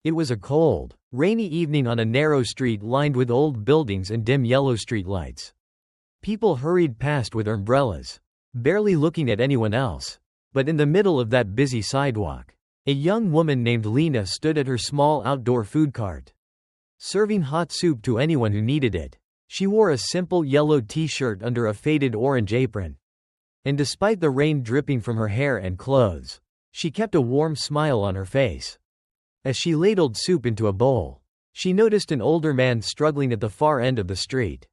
It was a cold, rainy evening on a narrow street lined with old buildings and dim yellow street lights. People hurried past with umbrellas, barely looking at anyone else. But in the middle of that busy sidewalk, a young woman named Lena stood at her small outdoor food cart, serving hot soup to anyone who needed it. She wore a simple yellow t-shirt under a faded orange apron. And despite the rain dripping from her hair and clothes, she kept a warm smile on her face. As she ladled soup into a bowl, she noticed an older man struggling at the far end of the street.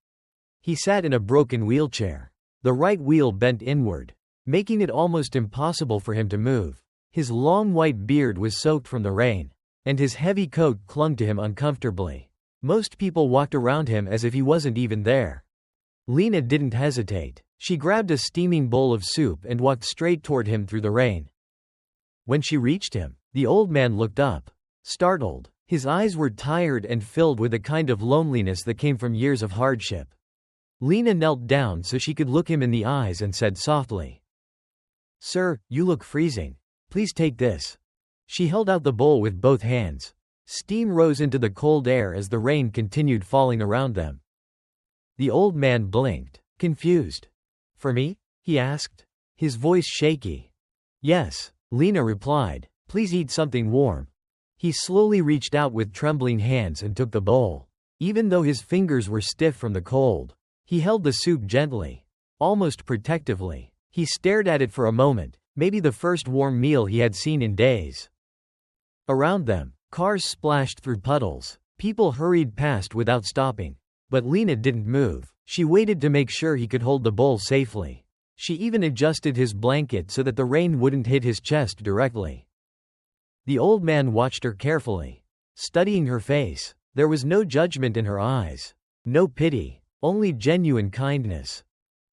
He sat in a broken wheelchair. The right wheel bent inward, making it almost impossible for him to move. His long white beard was soaked from the rain, and his heavy coat clung to him uncomfortably. Most people walked around him as if he wasn't even there. Lena didn't hesitate. She grabbed a steaming bowl of soup and walked straight toward him through the rain. When she reached him, the old man looked up, startled. His eyes were tired and filled with a kind of loneliness that came from years of hardship. Lena knelt down so she could look him in the eyes and said softly, "Sir, you look freezing. Please take this." She held out the bowl with both hands. Steam rose into the cold air as the rain continued falling around them. The old man blinked, confused. "For me?" he asked, his voice shaky. "Yes," Lena replied. "Please eat something warm." He slowly reached out with trembling hands and took the bowl. Even though his fingers were stiff from the cold, he held the soup gently, almost protectively. He stared at it for a moment, maybe the first warm meal he had seen in days. Around them, cars splashed through puddles. People hurried past without stopping. But Lena didn't move. She waited to make sure he could hold the bowl safely. She even adjusted his blanket so that the rain wouldn't hit his chest directly. The old man watched her carefully, studying her face. There was no judgment in her eyes, no pity, only genuine kindness.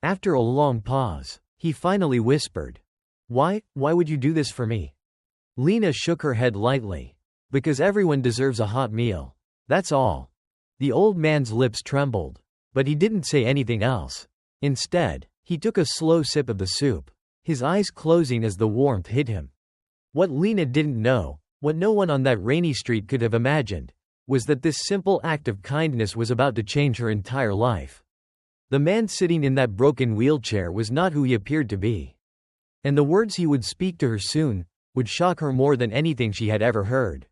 After a long pause, he finally whispered, Why would you do this for me?" Lena shook her head lightly. "Because everyone deserves a hot meal. That's all." The old man's lips trembled, but he didn't say anything else. Instead, he took a slow sip of the soup, his eyes closing as the warmth hit him. What Lena didn't know, what no one on that rainy street could have imagined, was that this simple act of kindness was about to change her entire life. The man sitting in that broken wheelchair was not who he appeared to be. And the words he would speak to her soon would shock her more than anything she had ever heard.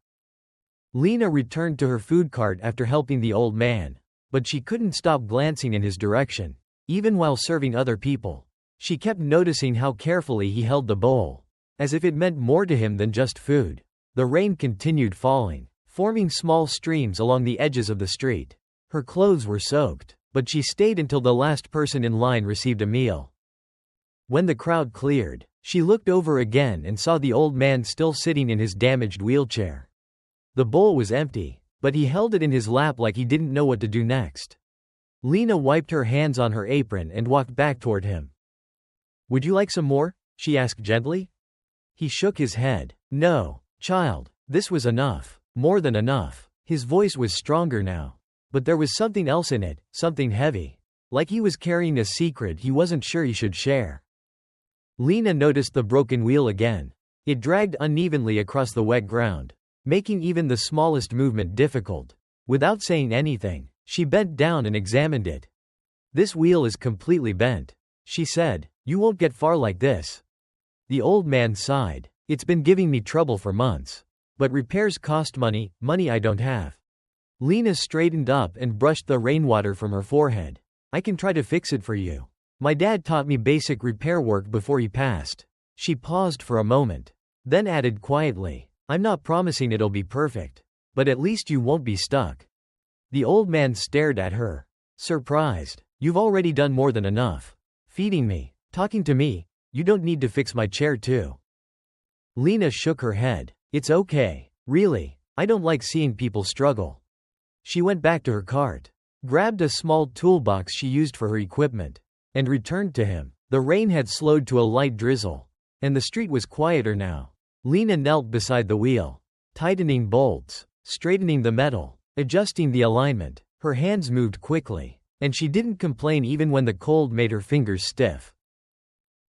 Lena returned to her food cart after helping the old man, but she couldn't stop glancing in his direction. Even while serving other people, she kept noticing how carefully he held the bowl, as if it meant more to him than just food. The rain continued falling, forming small streams along the edges of the street. Her clothes were soaked, but she stayed until the last person in line received a meal. When the crowd cleared, she looked over again and saw the old man still sitting in his damaged wheelchair. The bowl was empty, but he held it in his lap like he didn't know what to do next. Lena wiped her hands on her apron and walked back toward him. "Would you like some more?" she asked gently. He shook his head. "No, child, this was enough. More than enough." His voice was stronger now. But there was something else in it, something heavy. Like he was carrying a secret he wasn't sure he should share. Lena noticed the broken wheel again. It dragged unevenly across the wet ground, making even the smallest movement difficult. Without saying anything, she bent down and examined it. "This wheel is completely bent," she said. "You won't get far like this." The old man sighed. "It's been giving me trouble for months. But repairs cost money I don't have." Lena straightened up and brushed the rainwater from her forehead. "I can try to fix it for you. My dad taught me basic repair work before he passed." She paused for a moment, then added quietly, "I'm not promising it'll be perfect. But at least you won't be stuck." The old man stared at her, surprised. "You've already done more than enough. Feeding me, talking to me. You don't need to fix my chair too." Lena shook her head. "It's okay. Really, I don't like seeing people struggle." She went back to her cart, grabbed a small toolbox she used for her equipment, and returned to him. The rain had slowed to a light drizzle, and the street was quieter now. Lena knelt beside the wheel, tightening bolts, straightening the metal, adjusting the alignment. Her hands moved quickly, and she didn't complain even when the cold made her fingers stiff.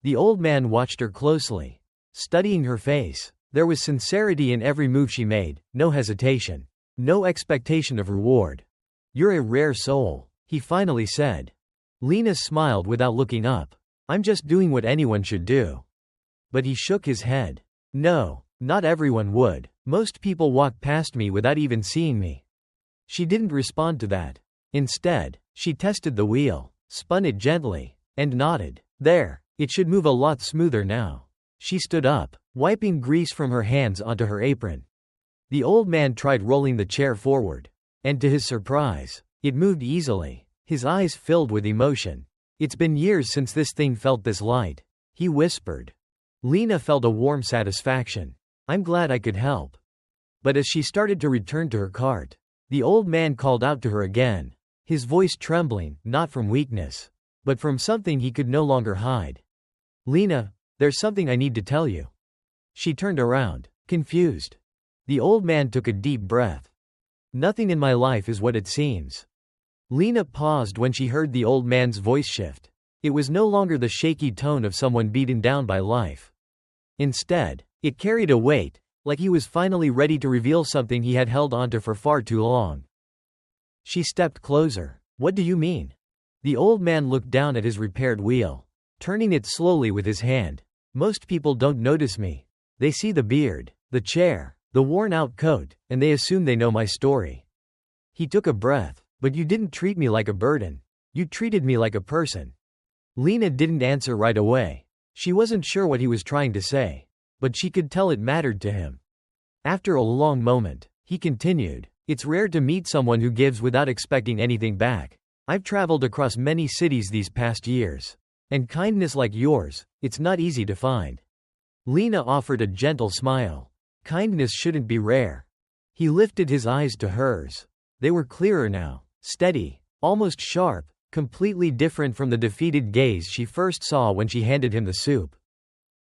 The old man watched her closely, studying her face. There was sincerity in every move she made, no hesitation. No expectation of reward. "You're a rare soul," he finally said. Lena smiled without looking up. "I'm just doing what anyone should do." But he shook his head. "No, not everyone would. Most people walk past me without even seeing me." She didn't respond to that. Instead, she tested the wheel, spun it gently, and nodded. "There, it should move a lot smoother now." She stood up, wiping grease from her hands onto her apron. The old man tried rolling the chair forward. And to his surprise, it moved easily. His eyes filled with emotion. "It's been years since this thing felt this light," he whispered. Lena felt a warm satisfaction. "I'm glad I could help." But as she started to return to her cart, the old man called out to her again, his voice trembling, not from weakness, but from something he could no longer hide. "Lena, there's something I need to tell you." She turned around, confused. The old man took a deep breath. "Nothing in my life is what it seems." Lena paused when she heard the old man's voice shift. It was no longer the shaky tone of someone beaten down by life. Instead, it carried a weight, like he was finally ready to reveal something he had held onto for far too long. She stepped closer. "What do you mean?" The old man looked down at his repaired wheel, turning it slowly with his hand. "Most people don't notice me. They see the beard, the chair, the worn-out coat, and they assume they know my story." He took a breath. "But you didn't treat me like a burden. You treated me like a person." Lena didn't answer right away. She wasn't sure what he was trying to say, but she could tell it mattered to him. After a long moment, he continued, "It's rare to meet someone who gives without expecting anything back. I've traveled across many cities these past years. And kindness like yours, it's not easy to find." Lena offered a gentle smile. "Kindness shouldn't be rare." He lifted his eyes to hers. They were clearer now, steady, almost sharp, completely different from the defeated gaze she first saw when she handed him the soup.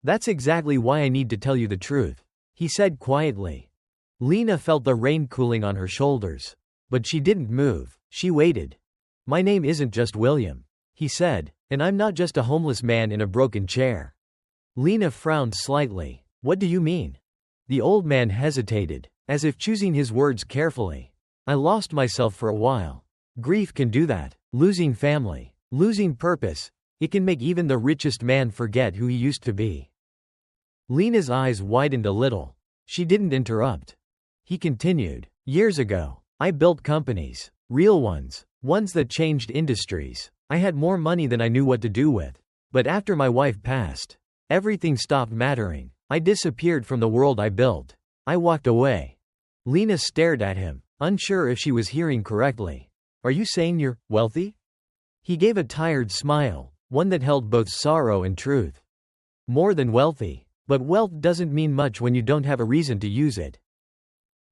"That's exactly why I need to tell you the truth," he said quietly. Lena felt the rain cooling on her shoulders. But she didn't move, she waited. "My name isn't just William," he said, "and I'm not just a homeless man in a broken chair." Lena frowned slightly. "What do you mean?" The old man hesitated, as if choosing his words carefully. "I lost myself for a while. Grief can do that. Losing family, losing purpose. It can make even the richest man forget who he used to be." Lena's eyes widened a little. She didn't interrupt. He continued, "Years ago, I built companies. Real ones. Ones that changed industries. I had more money than I knew what to do with. But after my wife passed, everything stopped mattering. I disappeared from the world I built. I walked away." Lena stared at him, unsure if she was hearing correctly. "Are you saying you're wealthy?" He gave a tired smile, one that held both sorrow and truth. "More than wealthy. But wealth doesn't mean much when you don't have a reason to use it."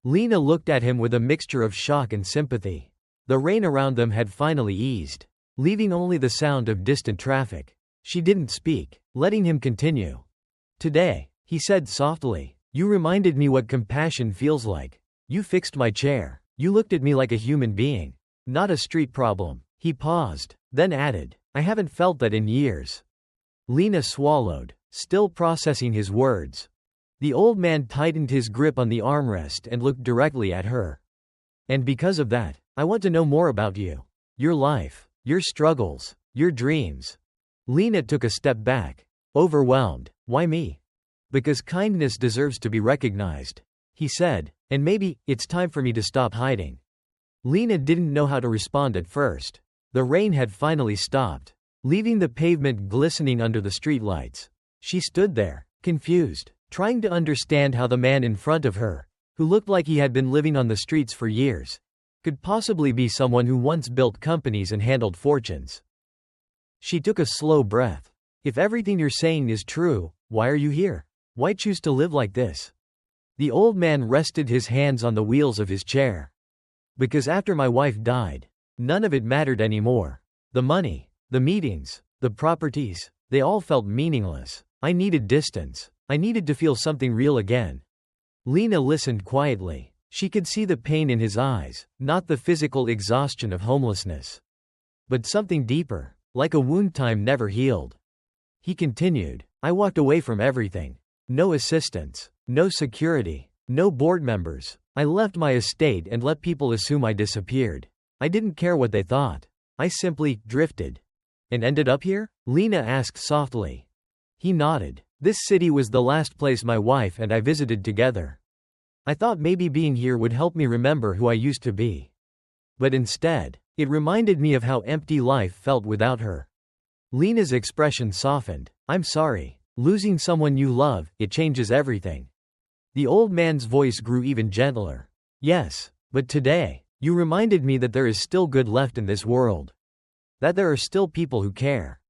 Lena looked at him with a mixture of shock and sympathy. The rain around them had finally eased, leaving only the sound of distant traffic. She didn't speak, letting him continue. "Today," he said softly, "you reminded me what compassion feels like. You fixed my chair. You looked at me like a human being. Not a street problem." He paused, then added, "I haven't felt that in years." Lena swallowed, still processing his words. The old man tightened his grip on the armrest and looked directly at her. "And because of that, I want to know more about you. Your life, your struggles, your dreams." Lena took a step back, overwhelmed. "Why me?" "Because kindness deserves to be recognized," he said, "and maybe it's time for me to stop hiding." Lena didn't know how to respond at first. The rain had finally stopped, leaving the pavement glistening under the streetlights. She stood there, confused, trying to understand how the man in front of her, who looked like he had been living on the streets for years, could possibly be someone who once built companies and handled fortunes. She took a slow breath. "If everything you're saying is true, why are you here? Why choose to live like this?" The old man rested his hands on the wheels of his chair. "Because after my wife died, none of it mattered anymore. The money, the meetings, the properties, they all felt meaningless. I needed distance. I needed to feel something real again." Lena listened quietly. She could see the pain in his eyes, not the physical exhaustion of homelessness, but something deeper, like a wound time never healed. He continued, "I walked away from everything. No assistance, No security. No board members. I left my estate and let people assume I disappeared. I didn't care what they thought. I simply drifted. And ended up here? Lena asked softly. He nodded. This city was the last place my wife and I visited together. I thought maybe being here would help me remember who I used to be. But instead, it reminded me of how empty life felt without her. Lena's expression softened. I'm sorry. Losing someone you love, it changes everything. The old man's voice grew even gentler. Yes, but today, you reminded me that there is still good left in this world. That there are still people who care.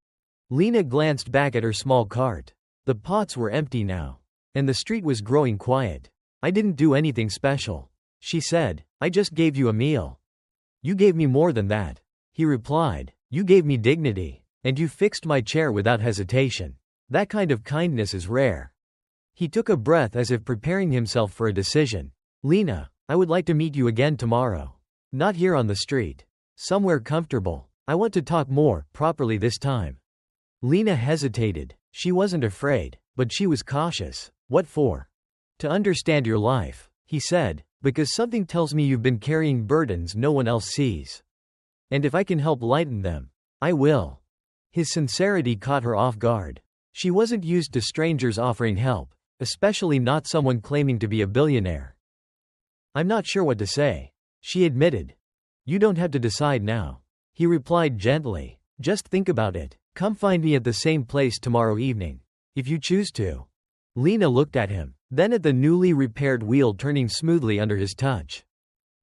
Lena glanced back at her small cart. The pots were empty now. And the street was growing quiet. I didn't do anything special, she said. I just gave you a meal. You gave me more than that, he replied. You gave me dignity. And you fixed my chair without hesitation. That kind of kindness is rare. He took a breath as if preparing himself for a decision. Lena, I would like to meet you again tomorrow. Not here on the street. Somewhere comfortable. I want to talk more, properly this time. Lena hesitated. She wasn't afraid, but she was cautious. What for? To understand your life, he said, because something tells me you've been carrying burdens no one else sees. And if I can help lighten them, I will. His sincerity caught her off guard. She wasn't used to strangers offering help, especially not someone claiming to be a billionaire. I'm not sure what to say, she admitted. You don't have to decide now, he replied gently. Just think about it. Come find me at the same place tomorrow evening, if you choose to. Lena looked at him, then at the newly repaired wheel turning smoothly under his touch.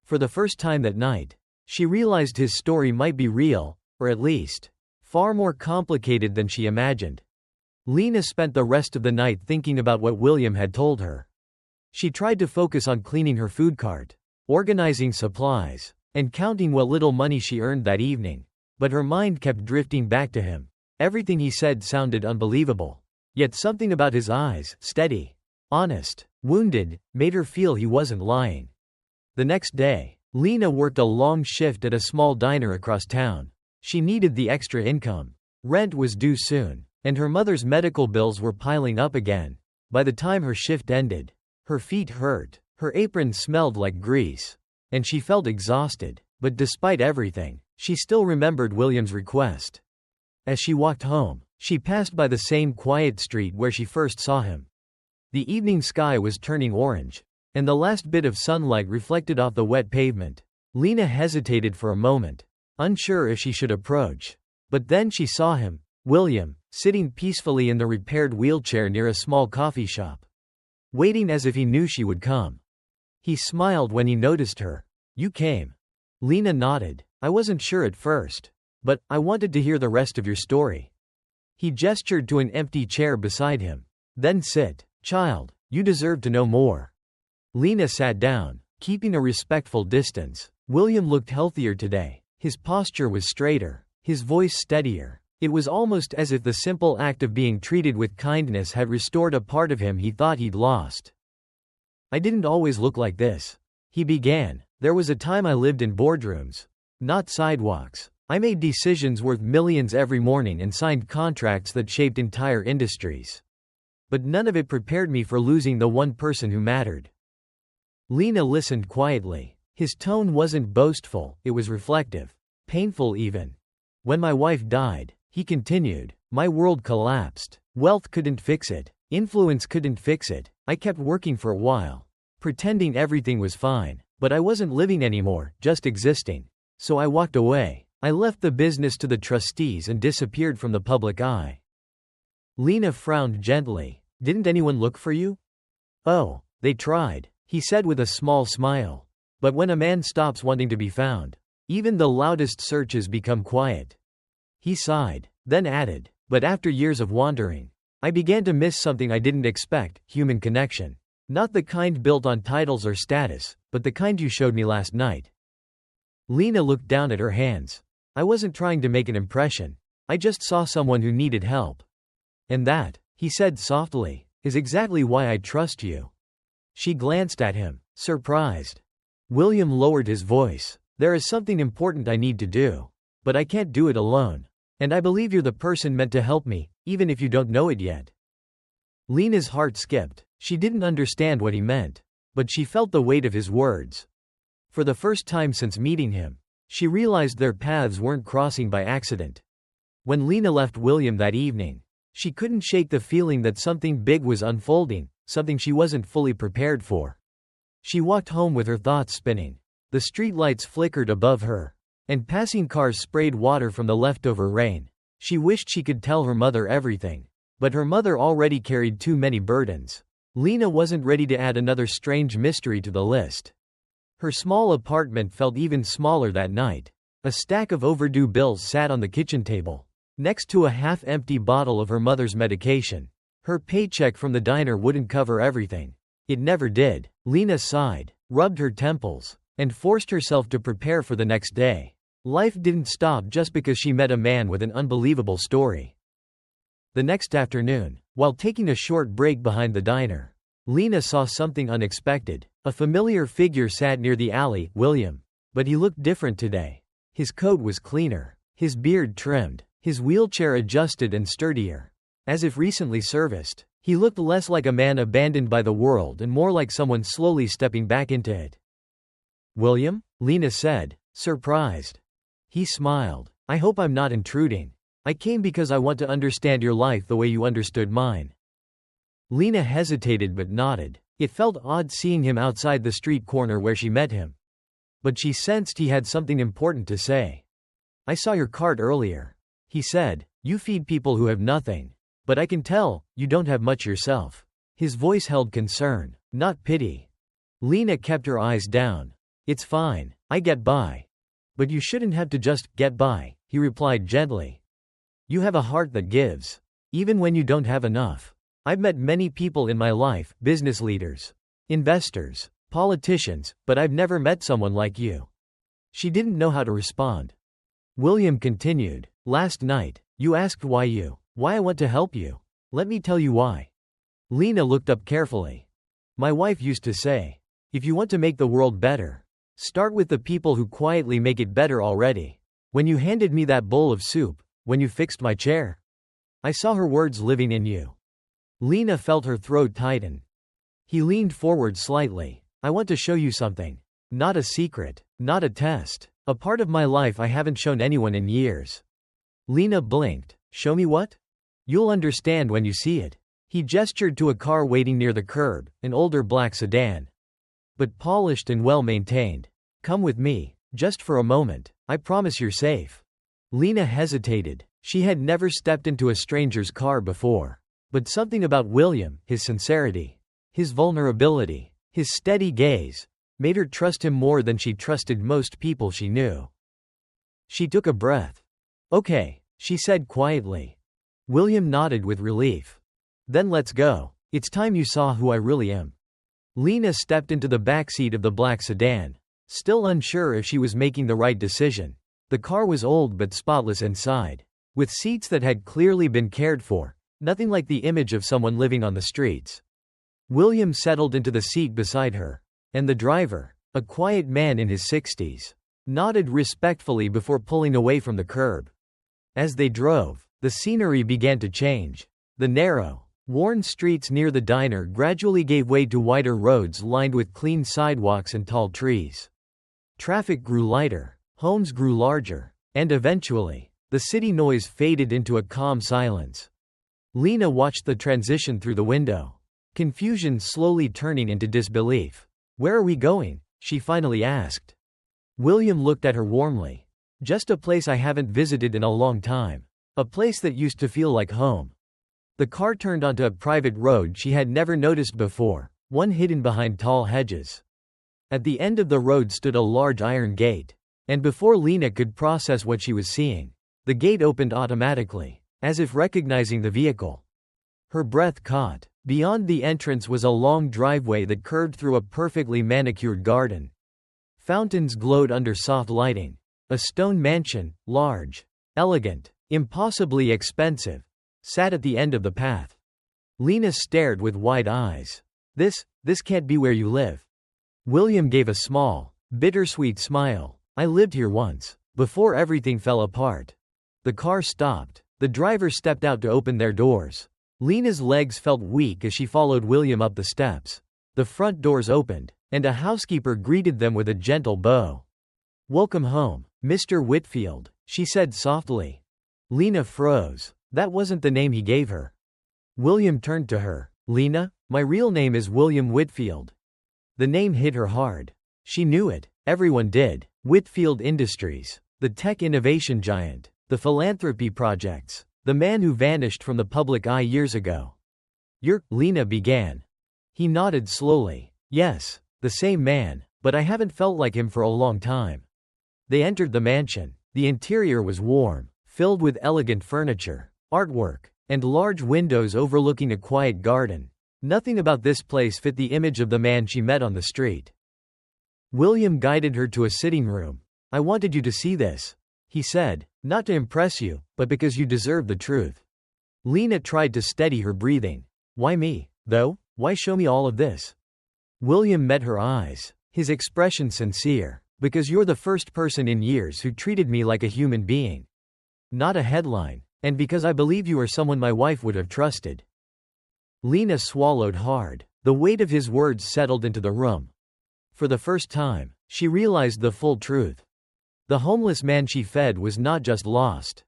For the first time that night, she realized his story might be real, or at least, far more complicated than she imagined. Lena spent the rest of the night thinking about what William had told her. She tried to focus on cleaning her food cart, organizing supplies, and counting what little money she earned that evening. But her mind kept drifting back to him. Everything he said sounded unbelievable. Yet something about his eyes, steady, honest, wounded, made her feel he wasn't lying. The next day, Lena worked a long shift at a small diner across town. She needed the extra income. Rent was due soon, and her mother's medical bills were piling up again. By the time her shift ended, her feet hurt, her apron smelled like grease, and she felt exhausted. But despite everything, she still remembered William's request. As she walked home, she passed by the same quiet street where she first saw him. The evening sky was turning orange, and the last bit of sunlight reflected off the wet pavement. Lena hesitated for a moment, unsure if she should approach. But then she saw him, William, sitting peacefully in the repaired wheelchair near a small coffee shop, waiting as if he knew she would come. He smiled when he noticed her. You came. Lena nodded. I wasn't sure at first, but I wanted to hear the rest of your story. He gestured to an empty chair beside him. Then sit, child, you deserve to know more. Lena sat down, keeping a respectful distance. William looked healthier today. His posture was straighter, his voice steadier. It was almost as if the simple act of being treated with kindness had restored a part of him he thought he'd lost. I didn't always look like this, he began. There was a time I lived in boardrooms, not sidewalks. I made decisions worth millions every morning and signed contracts that shaped entire industries. But none of it prepared me for losing the one person who mattered. Lena listened quietly. His tone wasn't boastful, it was reflective, painful even. When my wife died, he continued, my world collapsed. Wealth couldn't fix it. Influence couldn't fix it. I kept working for a while, pretending everything was fine, but I wasn't living anymore, just existing. So I walked away. I left the business to the trustees and disappeared from the public eye. Lena frowned gently. Didn't anyone look for you? Oh, they tried, he said with a small smile. But when a man stops wanting to be found, even the loudest searches become quiet. He sighed, then added, but after years of wandering, I began to miss something I didn't expect, human connection. Not the kind built on titles or status, but the kind you showed me last night. Lena looked down at her hands. I wasn't trying to make an impression. I just saw someone who needed help. And that, he said softly, is exactly why I trust you. She glanced at him, surprised. William lowered his voice. There is something important I need to do. But I can't do it alone. And I believe you're the person meant to help me, even if you don't know it yet. Lena's heart skipped. She didn't understand what he meant, but she felt the weight of his words. For the first time since meeting him, she realized their paths weren't crossing by accident. When Lena left William that evening, she couldn't shake the feeling that something big was unfolding, something she wasn't fully prepared for. She walked home with her thoughts spinning. The street lights flickered above her, and passing cars sprayed water from the leftover rain. She wished she could tell her mother everything, but her mother already carried too many burdens. Lena wasn't ready to add another strange mystery to the list. Her small apartment felt even smaller that night. A stack of overdue bills sat on the kitchen table, next to a half-empty bottle of her mother's medication. Her paycheck from the diner wouldn't cover everything. It never did. Lena sighed, rubbed her temples, and forced herself to prepare for the next day. Life didn't stop just because she met a man with an unbelievable story. The next afternoon, while taking a short break behind the diner, Lena saw something unexpected. A familiar figure sat near the alley, William. But he looked different today. His coat was cleaner, his beard trimmed, his wheelchair adjusted and sturdier. As if recently serviced, he looked less like a man abandoned by the world and more like someone slowly stepping back into it. "William?" Lena said, surprised. He smiled. "I hope I'm not intruding. I came because I want to understand your life the way you understood mine." Lena hesitated but nodded. It felt odd seeing him outside the street corner where she met him. But she sensed he had something important to say. "I saw your cart earlier," he said. "You feed people who have nothing. But I can tell, you don't have much yourself." His voice held concern, not pity. Lena kept her eyes down. "It's fine, I get by." "But you shouldn't have to just get by," he replied gently. "You have a heart that gives, even when you don't have enough. I've met many people in my life, business leaders, investors, politicians, but I've never met someone like you." She didn't know how to respond. William continued, "Last night, you asked why I want to help you. Let me tell you why." Lena looked up carefully. "My wife used to say, if you want to make the world better, start with the people who quietly make it better already. When you handed me that bowl of soup, when you fixed my chair, I saw her words living in you." Lena felt her throat tighten. He leaned forward slightly. "I want to show you something. Not a secret, not a test. A part of my life I haven't shown anyone in years." Lena blinked. "Show me what?" "You'll understand when you see it." He gestured to a car waiting near the curb, an older black sedan, but polished and well-maintained. "Come with me, just for a moment. I promise you're safe." Lena hesitated. She had never stepped into a stranger's car before. But something about William, his sincerity, his vulnerability, his steady gaze, made her trust him more than she trusted most people she knew. She took a breath. "Okay," she said quietly. William nodded with relief. "Then let's go. It's time you saw who I really am." Lena stepped into the backseat of the black sedan, still unsure if she was making the right decision. The car was old but spotless inside, with seats that had clearly been cared for, nothing like the image of someone living on the streets. William settled into the seat beside her, and the driver, a quiet man in his 60s, nodded respectfully before pulling away from the curb. As they drove, the scenery began to change. The narrow, worn streets near the diner gradually gave way to wider roads lined with clean sidewalks and tall trees. Traffic grew lighter, homes grew larger, and eventually, the city noise faded into a calm silence. Lena watched the transition through the window, confusion slowly turning into disbelief. "Where are we going?" she finally asked. William looked at her warmly. "Just a place I haven't visited in a long time. A place that used to feel like home." The car turned onto a private road she had never noticed before, one hidden behind tall hedges. At the end of the road stood a large iron gate, and before Lena could process what she was seeing, the gate opened automatically, as if recognizing the vehicle. Her breath caught. Beyond the entrance was a long driveway that curved through a perfectly manicured garden. Fountains glowed under soft lighting. A stone mansion, large, elegant, impossibly expensive, sat at the end of the path. Lena stared with wide eyes. This can't be where you live." William gave a small, bittersweet smile. "I lived here once, before everything fell apart." The car stopped. The driver stepped out to open their doors. Lena's legs felt weak as she followed William up the steps. The front doors opened, and a housekeeper greeted them with a gentle bow. "Welcome home, Mr. Whitfield," she said softly. Lena froze. That wasn't the name he gave her. William turned to her. "Lena, my real name is William Whitfield." The name hit her hard. She knew it. Everyone did. Whitfield Industries, the tech innovation giant, the philanthropy projects, the man who vanished from the public eye years ago. "You're," Lena began. He nodded slowly. "Yes, the same man, but I haven't felt like him for a long time." They entered the mansion. The interior was warm, filled with elegant furniture, artwork, and large windows overlooking a quiet garden. Nothing about this place fit the image of the man she met on the street. William guided her to a sitting room. "I wanted you to see this," he said, "not to impress you, but because you deserve the truth." Lena tried to steady her breathing. "Why me, though? Why show me all of this?" William met her eyes, his expression sincere. "Because you're the first person in years who treated me like a human being. Not a headline. And because I believe you are someone my wife would have trusted." Lena swallowed hard. The weight of his words settled into the room. For the first time, she realized the full truth. The homeless man she fed was not just lost.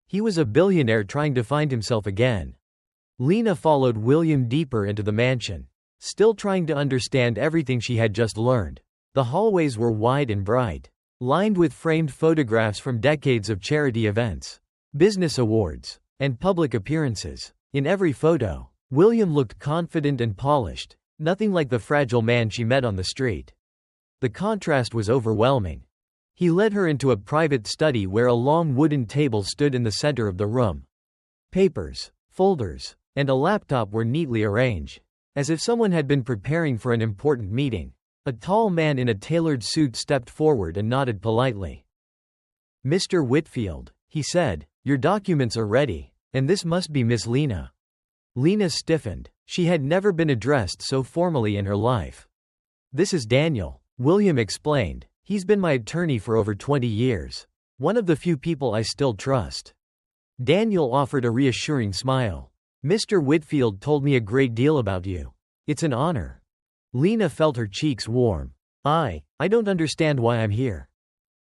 He was a billionaire trying to find himself again. Lena followed William deeper into the mansion, still trying to understand everything she had just learned. The hallways were wide and bright, lined with framed photographs from decades of charity events, business awards, and public appearances. In every photo, William looked confident and polished, nothing like the fragile man she met on the street. The contrast was overwhelming. He led her into a private study where a long wooden table stood in the center of the room. Papers, folders, and a laptop were neatly arranged, as if someone had been preparing for an important meeting. A tall man in a tailored suit stepped forward and nodded politely. "Mr. Whitfield," he said, "your documents are ready, and this must be Miss Lena." Lena stiffened. She had never been addressed so formally in her life. "This is Daniel," William explained. "He's been my attorney for over 20 years. One of the few people I still trust." Daniel offered a reassuring smile. "Mr. Whitfield told me a great deal about you. It's an honor." Lena felt her cheeks warm. I don't understand why I'm here."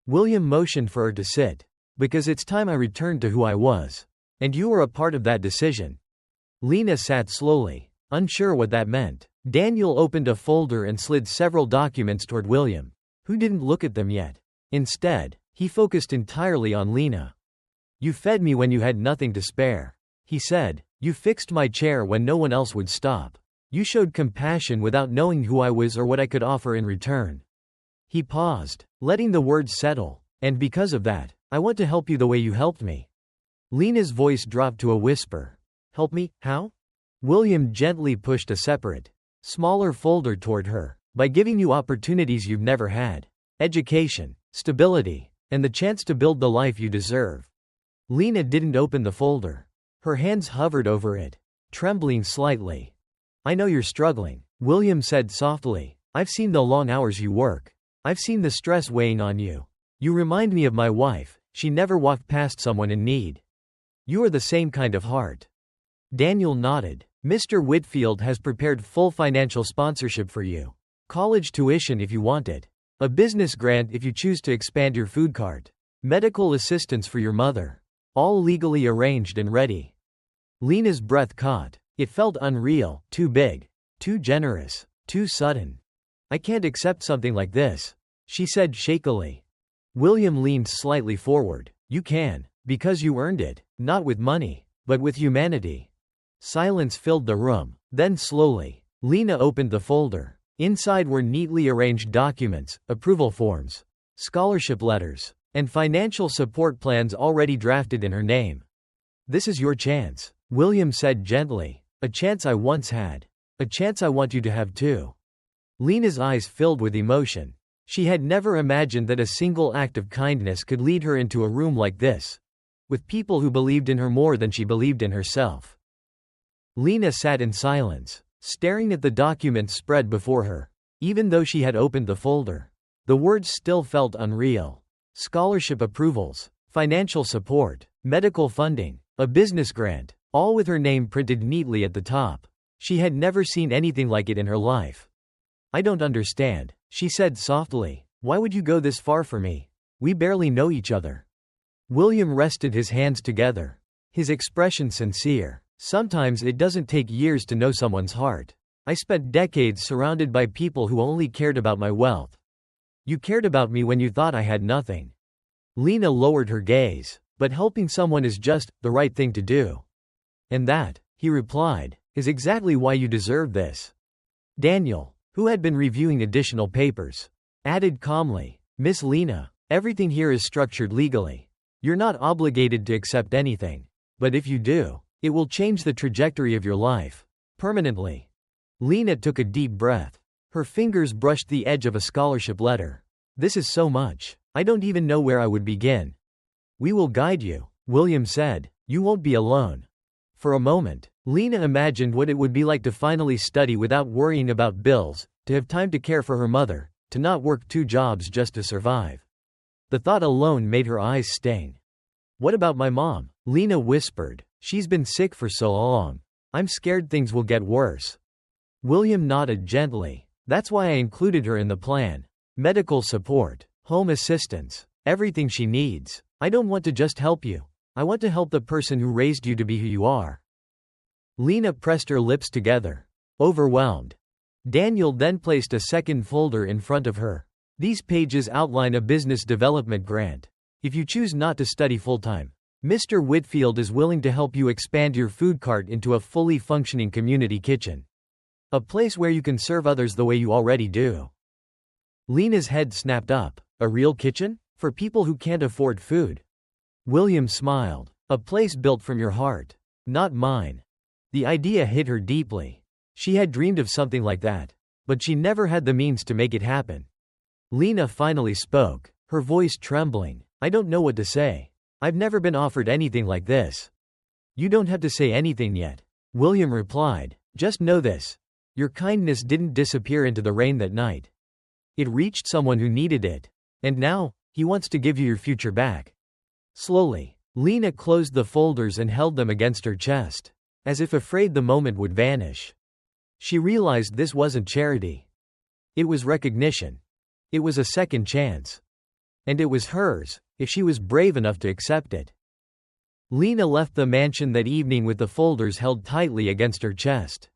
William motioned for her to sit. "Because it's time I returned to who I was. And you were a part of that decision." Lena sat slowly, unsure what that meant. Daniel opened a folder and slid several documents toward William, who didn't look at them yet. Instead, he focused entirely on Lena. "You fed me when you had nothing to spare," he said. "You fixed my chair when no one else would stop. You showed compassion without knowing who I was or what I could offer in return." He paused, letting the words settle. "And because of that, I want to help you the way you helped me." Lena's voice dropped to a whisper. "Help me? How?" William gently pushed a separate, smaller folder toward her. "By giving you opportunities you've never had. Education, stability, and the chance to build the life you deserve." Lena didn't open the folder. Her hands hovered over it, trembling slightly. "I know you're struggling," William said softly. "I've seen the long hours you work. I've seen the stress weighing on you. You remind me of my wife. She never walked past someone in need. You are the same kind of heart." Daniel nodded. "Mr. Whitfield has prepared full financial sponsorship for you. College tuition if you want it. A business grant if you choose to expand your food cart. Medical assistance for your mother. All legally arranged and ready." Lena's breath caught. It felt unreal, too big, too generous, too sudden. "I can't accept something like this," she said shakily. William leaned slightly forward. "You can, because you earned it, not with money, but with humanity." Silence filled the room. Then slowly, Lena opened the folder. Inside were neatly arranged documents, approval forms, scholarship letters, and financial support plans already drafted in her name. "This is your chance," William said gently. "A chance I once had. A chance I want you to have too." Lena's eyes filled with emotion. She had never imagined that a single act of kindness could lead her into a room like this, with people who believed in her more than she believed in herself. Lena sat in silence, staring at the documents spread before her. Even though she had opened the folder, the words still felt unreal. Scholarship approvals, financial support, medical funding, a business grant. all with her name printed neatly at the top. She had never seen anything like it in her life. "I don't understand," she said softly. "Why would you go this far for me? We barely know each other." William rested his hands together, his expression sincere. "Sometimes it doesn't take years to know someone's heart. I spent decades surrounded by people who only cared about my wealth. You cared about me when you thought I had nothing." Lena lowered her gaze. "But helping someone is just the right thing to do. And that," he replied, "is exactly why you deserve this." Daniel, who had been reviewing additional papers, added calmly, "Miss Lena, everything here is structured legally. You're not obligated to accept anything. But if you do, it will change the trajectory of your life. Permanently." Lena took a deep breath. Her fingers brushed the edge of a scholarship letter. "This is so much. I don't even know where I would begin." "We will guide you," William said. "You won't be alone." For a moment, Lena imagined what it would be like to finally study without worrying about bills, to have time to care for her mother, to not work 2 jobs just to survive. The thought alone made her eyes sting. "What about my mom?" Lena whispered. "She's been sick for so long. I'm scared things will get worse." William nodded gently. "That's why I included her in the plan. Medical support, home assistance, everything she needs. I don't want to just help you. I want to help the person who raised you to be who you are." Lena pressed her lips together, overwhelmed. Daniel then placed a second folder in front of her. "These pages outline a business development grant. If you choose not to study full-time, Mr. Whitfield is willing to help you expand your food cart into a fully functioning community kitchen. A place where you can serve others the way you already do." Lena's head snapped up. "A real kitchen? For people who can't afford food?" William smiled. "A place built from your heart. Not mine." The idea hit her deeply. She had dreamed of something like that, but she never had the means to make it happen. Lena finally spoke, her voice trembling. "I don't know what to say. I've never been offered anything like this." "You don't have to say anything yet," William replied. "Just know this. Your kindness didn't disappear into the rain that night. It reached someone who needed it. And now, he wants to give you your future back." Slowly, Lena closed the folders and held them against her chest, as if afraid the moment would vanish. She realized this wasn't charity. It was recognition. It was a second chance. And it was hers, if she was brave enough to accept it. Lena left the mansion that evening with the folders held tightly against her chest.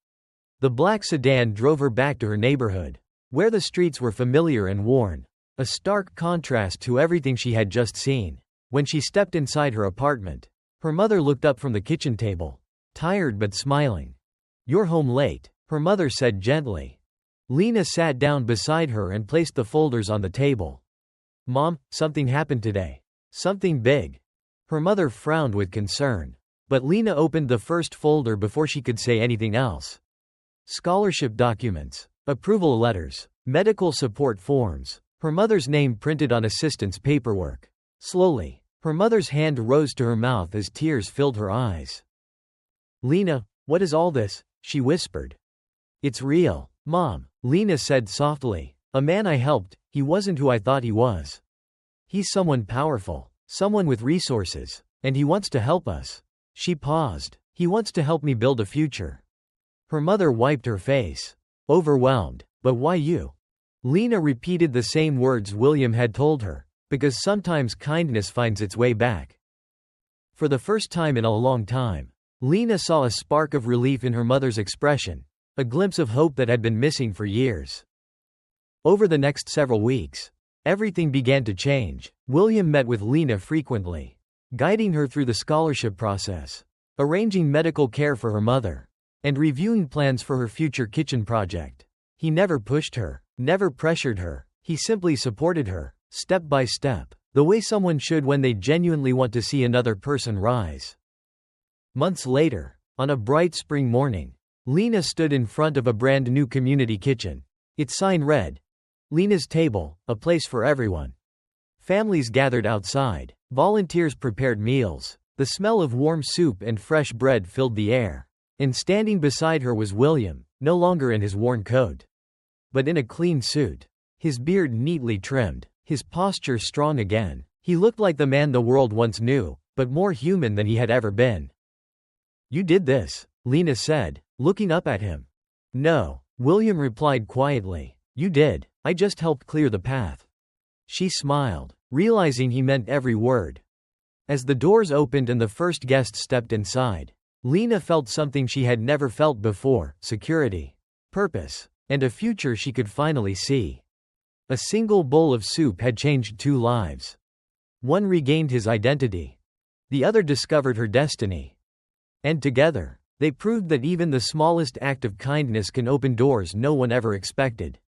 The black sedan drove her back to her neighborhood, where the streets were familiar and worn, a stark contrast to everything she had just seen. When she stepped inside her apartment, her mother looked up from the kitchen table, tired but smiling. "You're home late," her mother said gently. Lena sat down beside her and placed the folders on the table. "Mom, something happened today. Something big." Her mother frowned with concern, but Lena opened the first folder before she could say anything else. Scholarship documents, approval letters, medical support forms, her mother's name printed on assistant's paperwork. Slowly, her mother's hand rose to her mouth as tears filled her eyes. "Lena, what is all this?" she whispered. "It's real, Mom," Lena said softly. "A man I helped, he wasn't who I thought he was. He's someone powerful, someone with resources, and he wants to help us." She paused. "He wants to help me build a future." Her mother wiped her face, overwhelmed. "But why you?" Lena repeated the same words William had told her. "Because sometimes kindness finds its way back." For the first time in a long time, Lena saw a spark of relief in her mother's expression, a glimpse of hope that had been missing for years. Over the next several weeks, everything began to change. William met with Lena frequently, guiding her through the scholarship process, arranging medical care for her mother, and reviewing plans for her future kitchen project. He never pushed her, never pressured her, he simply supported her, step by step, the way someone should when they genuinely want to see another person rise. Months later, on a bright spring morning, Lena stood in front of a brand new community kitchen. Its sign read, "Lena's Table, a place for everyone." Families gathered outside, volunteers prepared meals, the smell of warm soup and fresh bread filled the air. And standing beside her was William, no longer in his worn coat, but in a clean suit, his beard neatly trimmed, his posture strong again. He looked like the man the world once knew, but more human than he had ever been. You did this, Lena said, looking up at him. No, William replied quietly. You did. I just helped clear the path. She smiled, realizing he meant every word. As the doors opened and the first guest stepped inside, Lena felt something she had never felt before: security, purpose, and a future she could finally see. A single bowl of soup had changed 2 lives. One regained his identity. The other discovered her destiny. And together, they proved that even the smallest act of kindness can open doors no one ever expected.